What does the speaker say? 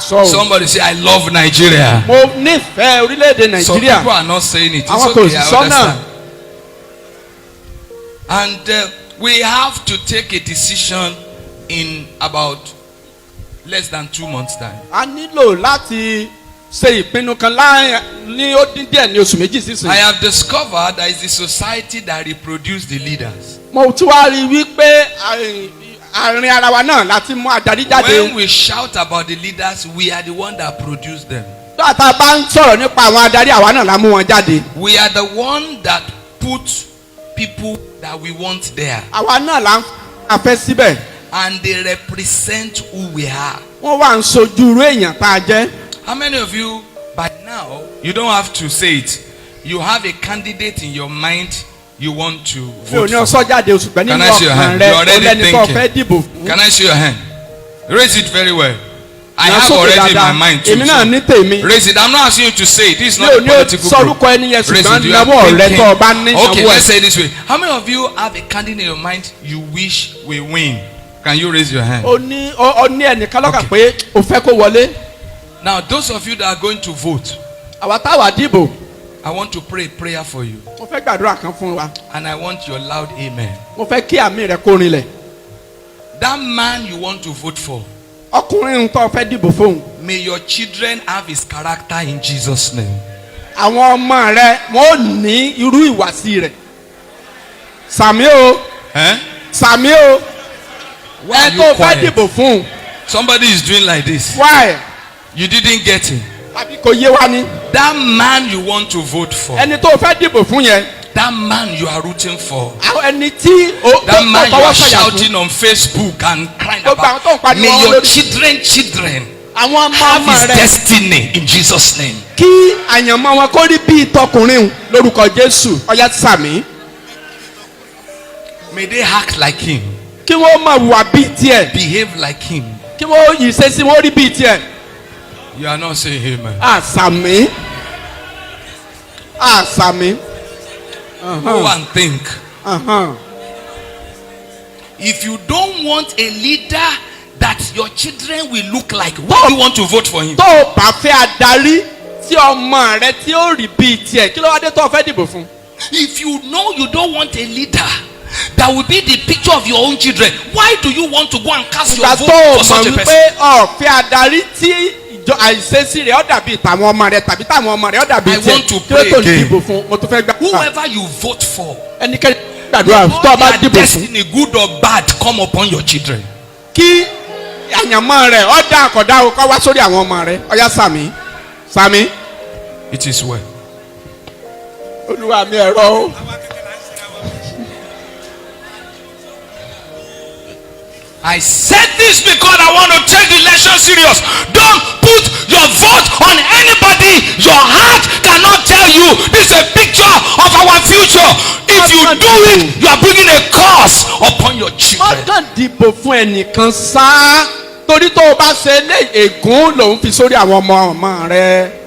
Somebody say, I love Nigeria. Mo nífẹ̀ẹ́ orílẹ̀-èdè Nàìjíríà. Some people are not saying it. It's Àwọn kò okay, I sì sọ náà. understand. And we have to take a decision in about less than 2 months' time. A nílò láti ṣe ìpinnu kan ní ó dín díẹ̀ ní oṣù méjì sísìn. I have discovered that it's the society that reproduces the leaders. Mo tún wá rí wípé àárín ara wa náà láti mú adarí jáde. When we shout about the leaders, we are the one that produce them. Tá a bá ń sọ̀rọ̀ nípa àwọn adarí àwa náà la mú wọn jáde. We are the one that put people that we want there. Àwa náà la ń fẹ́ síbẹ̀. And they represent who we are. Wọ́n wá ń sojú irú èèyàn tá a jẹ́. How many of you, by now, you don't have to say it, you have a candidate in your mind you want to vote for? Can I see your hand? You're already thinking. Can I see your hand? Raise it very well. I have already in my mind too. Raise it. I'm not asking you to say it. This is not a political group. Raise it. You are thinking. Okay, let's say it this way. How many of you have a candidate in your mind you wish we win? Can you raise your hand? Okay. Now, those of you that are going to vote, I want to pray a prayer for you. And I want your loud amen. That man you want to vote for, may your children have his character in Jesus' name. Samuel. Why are you quiet? Somebody is doing like this. Why? You didn't get it. That man you want to vote for, that man you are rooting for, that man you are shouting on Facebook and crying about, may your children have his destiny in Jesus' name. May they act like him, behave like him. You are not saying amen. Sami. Go and think. If you don't want a leader that your children will look like, why do you want to vote for him? If you know you don't want a leader that will be the picture of your own children, why do you want to go and cast your vote for such a person? I want to pray again. Whoever you vote for, let their destiny, good or bad, come upon your children. It is well. I said this because I want to take the election serious. Don't put your vote on anybody. Your heart cannot tell you. This is a picture of our future. If you do it, you are bringing a curse upon your children. Torí tó o bá ṣe lé ègún lòun fi sórí àwọn ọmọ rẹ.